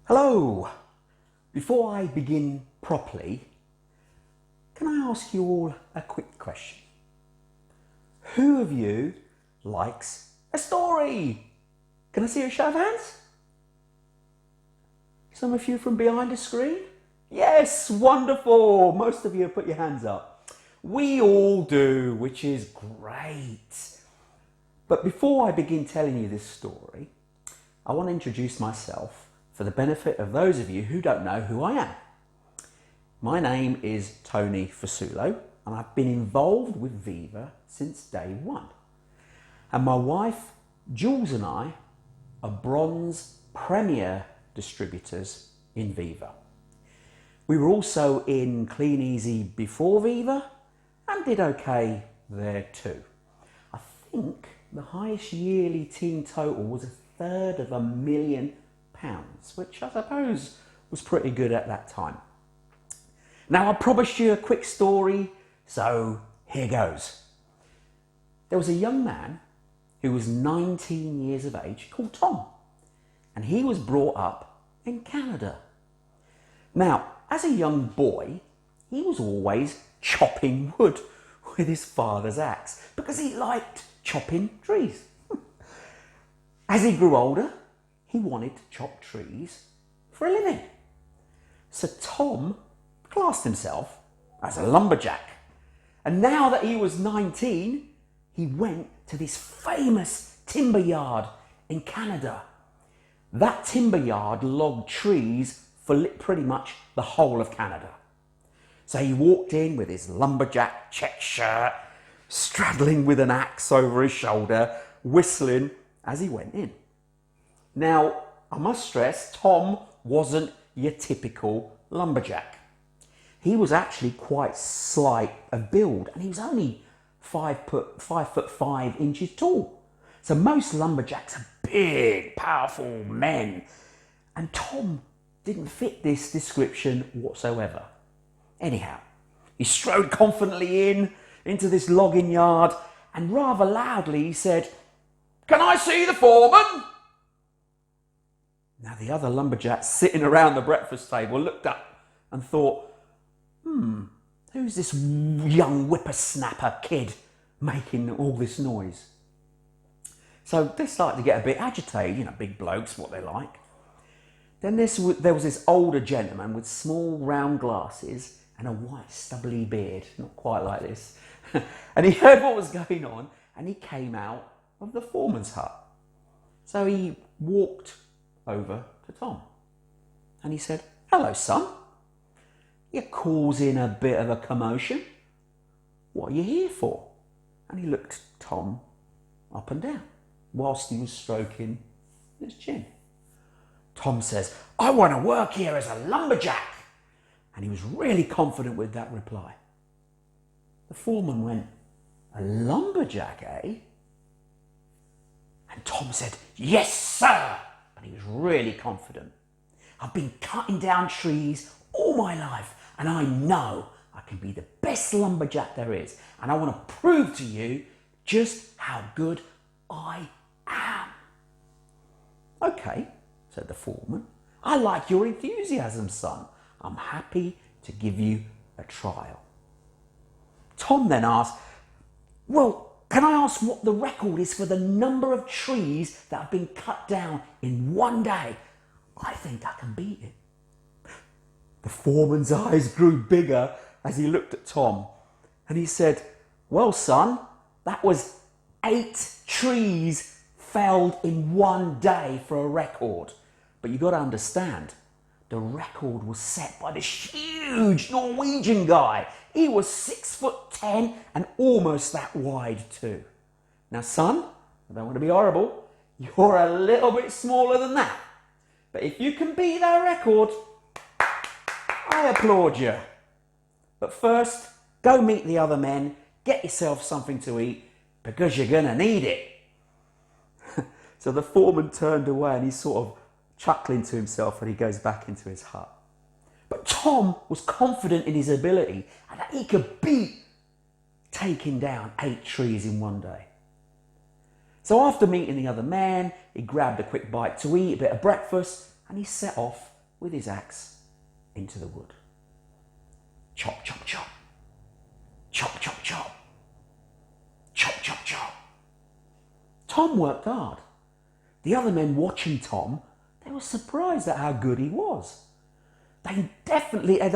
Hello! Before I begin properly, can I ask you all a quick question? Who of you likes a story? Can I see a show of hands? Some of you from behind the screen? Yes, wonderful! Most of you have put your hands up. We all do, which is great. But before I begin telling you this story, I want to introduce myself for the benefit of those of you who don't know who I am. My name is Tony Fasulo, and I've been involved with Viva since day one. And my wife, Jules, and I are bronze premier distributors in Viva. We were also in Clean Easy before Viva and did okay there too. I think the highest yearly team total was £1/3 million, which I suppose was pretty good at that time. Now I promised you a quick story, so here goes. There was a young man who was 19 years of age called Tom, and he was brought up in Canada. Now, as a young boy, he was always chopping wood with his father's axe because he liked chopping trees. As he grew older, he wanted to chop trees for a living. So Tom classed himself as a lumberjack. And now that he was 19, he went to this famous timber yard in Canada. That timber yard logged trees for pretty much the whole of Canada. So he walked in with his lumberjack check shirt, straddling with an axe over his shoulder, whistling as he went in. Now, I must stress, Tom wasn't your typical lumberjack. He was actually quite slight of build, and he was only 5'5" tall. So most lumberjacks are big, powerful men, and Tom didn't fit this description whatsoever. Anyhow, he strode confidently into this logging yard, and rather loudly he said, "Can I see the foreman?" Now the other lumberjacks sitting around the breakfast table looked up and thought, who's this young whippersnapper kid making all this noise? So they started to get a bit agitated, big blokes, what they like. Then there was this older gentleman with small round glasses and a white stubbly beard, not quite like this. And he heard what was going on and he came out of the foreman's hut. So he walked over to Tom and he said, "Hello, son. You're causing a bit of a commotion. What are you here for?" And he looked Tom up and down whilst he was stroking his chin. Tom says, "I want to work here as a lumberjack." And he was really confident with that reply. The foreman went, "A lumberjack, eh?" And Tom said, "Yes, sir." And he was really confident. "I've been cutting down trees all my life, and I know I can be the best lumberjack there is. And I want to prove to you just how good I am." "Okay," said the foreman. "I like your enthusiasm, son. I'm happy to give you a trial." Tom then asked, "Well, can I ask what the record is for the number of trees that have been cut down in one day? I think I can beat it." The foreman's eyes grew bigger as he looked at Tom, and he said, "Well, son, that was 8 trees felled in one day for a record. But you got to understand, the record was set by this huge Norwegian guy. He was 6'10" and almost that wide too. Now, son, I don't want to be horrible, you're a little bit smaller than that. But if you can beat that record, I applaud you. But first, go meet the other men, get yourself something to eat, because you're going to need it." So the foreman turned away and he's sort of chuckling to himself, and he goes back into his hut. But Tom was confident in his ability and that he could beat taking down 8 trees in one day. So after meeting the other men, he grabbed a quick bite to eat, a bit of breakfast, and he set off with his axe into the wood. Chop, chop, chop. Chop, chop, chop. Chop, chop, chop. Tom worked hard. The other men watching Tom, they were surprised at how good he was. They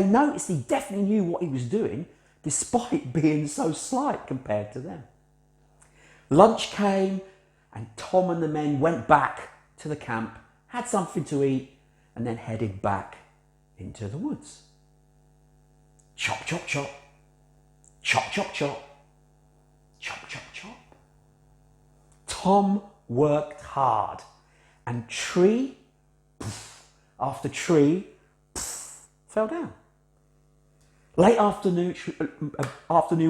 noticed he definitely knew what he was doing, despite being so slight compared to them. Lunch came, and Tom and the men went back to the camp, had something to eat, and then headed back into the woods. Chop, chop, chop. Chop, chop, chop. Chop, chop, chop. Tom worked hard, and tree after tree fell down. Late afternoon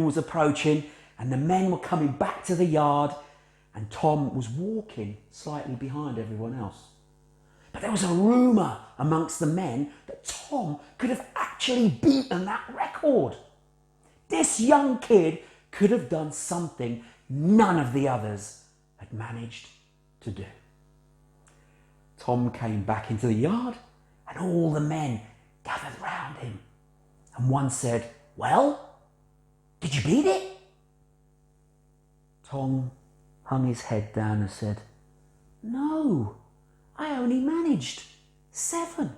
was approaching, and the men were coming back to the yard, and Tom was walking slightly behind everyone else. But there was a rumour amongst the men that Tom could have actually beaten that record. This young kid could have done something none of the others had managed to do. Tom came back into the yard, and all the men gathered round him. And one said, "Well, did you beat it?" Tom hung his head down and said, "No, I only managed 7.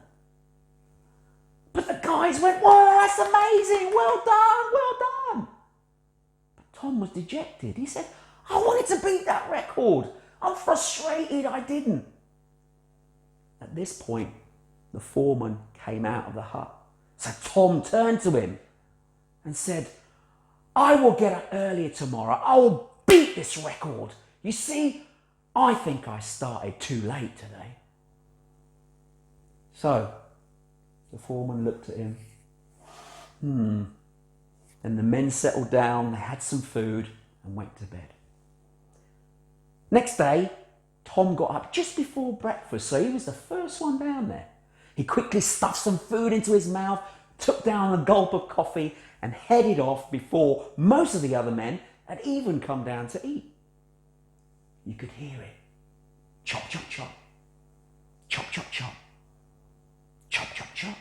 But the guys went, "Whoa, that's amazing, well done, well done." But Tom was dejected. He said, "I wanted to beat that record. I'm frustrated I didn't." At this point, the foreman came out of the hut. So Tom turned to him and said, "I will get up earlier tomorrow. I will beat this record. You see, I think I started too late today." So the foreman looked at him. Then the men settled down, they had some food and went to bed. Next day, Tom got up just before breakfast, so he was the first one down there. He quickly stuffed some food into his mouth, took down a gulp of coffee, and headed off before most of the other men had even come down to eat. You could hear it. Chop, chop, chop. Chop, chop, chop. Chop, chop, chop.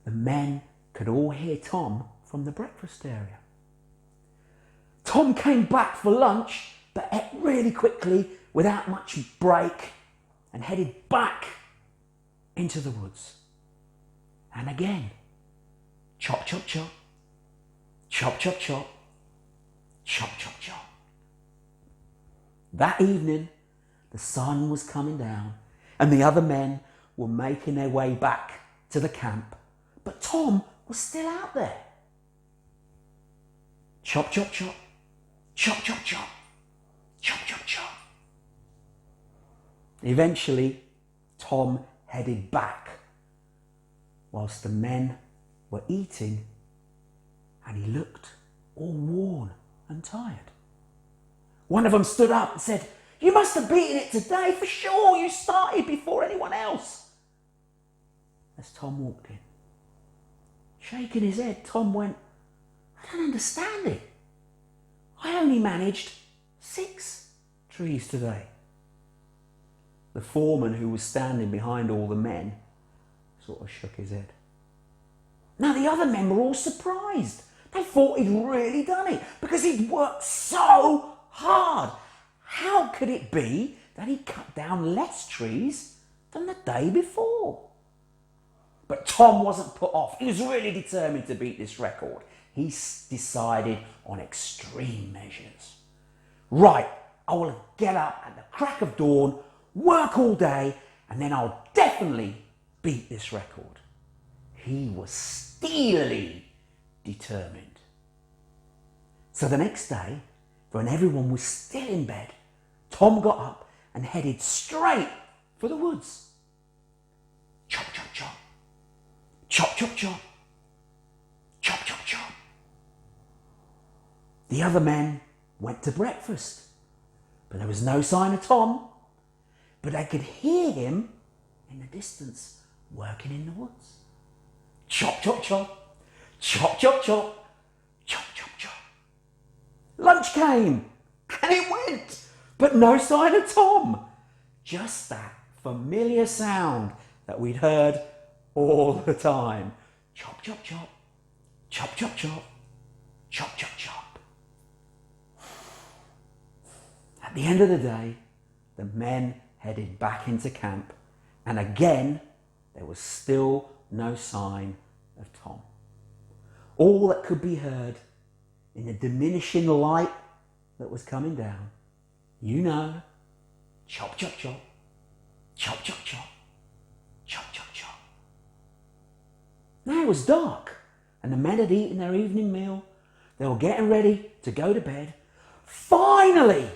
The men could all hear Tom from the breakfast area. Tom came back for lunch, but ate really quickly without much break and headed back into the woods. And again, chop, chop, chop. Chop, chop, chop. Chop, chop, chop. That evening, the sun was coming down and the other men were making their way back to the camp, but Tom was still out there. Chop, chop, chop. Chop, chop, chop. Chop, chop, chop. Eventually, Tom headed back whilst the men were eating, and he looked all worn and tired. One of them stood up and said, "You must have beaten it today, for sure. You started before anyone else." As Tom walked in, shaking his head, Tom went, "I don't understand it. I only managed 6 trees today." The foreman, who was standing behind all the men, sort of shook his head. Now the other men were all surprised. They thought he'd really done it because he'd worked so hard. How could it be that he cut down less trees than the day before? But Tom wasn't put off. He was really determined to beat this record. He decided on extreme measures. Right, I will get up at the crack of dawn, work all day, and then I'll definitely beat this record. He was steelily determined. So the next day, when everyone was still in bed, Tom got up and headed straight for the woods. Chop, chop, chop. Chop, chop, chop. Chop, chop, chop. The other men went to breakfast, but there was no sign of Tom. But they could hear him in the distance working in the woods. Chop, chop, chop. Chop, chop, chop. Chop, chop, chop. lunch came and it went, but no sign of Tom. Just that familiar sound that we'd heard all the time. Chop, chop, chop. Chop, chop, chop. Chop, chop, chop. At the end of the day, the men headed back into camp, and again, there was still no sign of Tom. All that could be heard in the diminishing light that was coming down, chop, chop, chop, chop, chop, chop, chop, chop, chop. Now it was dark, and the men had eaten their evening meal. They were getting ready to go to bed. Finally,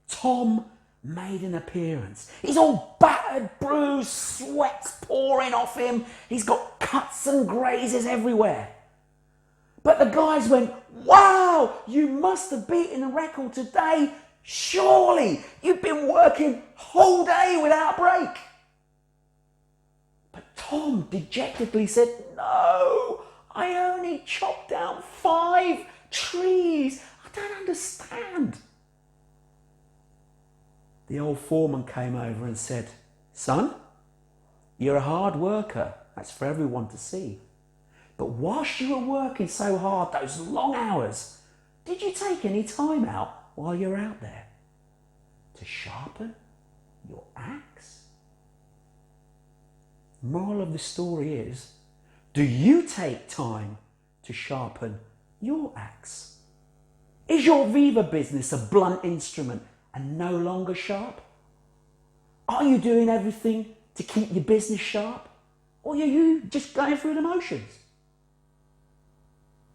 Tom made an appearance. He's all battered, bruised, sweat's pouring off him. He's got cuts and grazes everywhere. But the guys went, "Wow, you must have beaten the record today. Surely you've been working whole day without a break." But Tom dejectedly said, "No, I only chopped down 5 trees. I don't understand." The old foreman came over and said, "Son, you're a hard worker. That's for everyone to see. But whilst you were working so hard, those long hours, did you take any time out while you're out there to sharpen your axe?" Moral of the story is, do you take time to sharpen your axe? Is your Viva business a blunt instrument and no longer sharp? Are you doing everything to keep your business sharp? Or are you just going through the motions?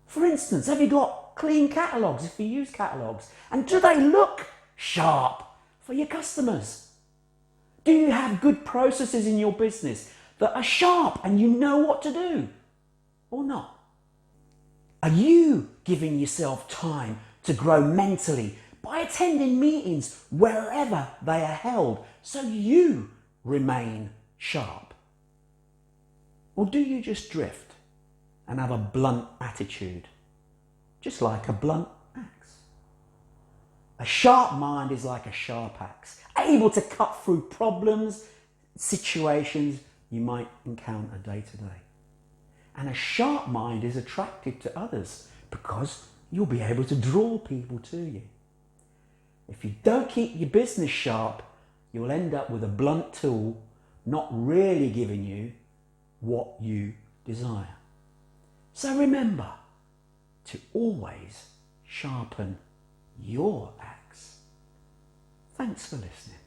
For instance, have you got clean catalogues if you use catalogues? And do they look sharp for your customers? Do you have good processes in your business that are sharp and you know what to do or not? Are you giving yourself time to grow mentally by attending meetings wherever they are held so you remain sharp? Or do you just drift and have a blunt attitude, just like a blunt axe? A sharp mind is like a sharp axe, able to cut through problems, situations you might encounter day to day. And a sharp mind is attractive to others because you'll be able to draw people to you. If you don't keep your business sharp, you'll end up with a blunt tool not really giving you what you desire. So remember to always sharpen your axe. Thanks for listening.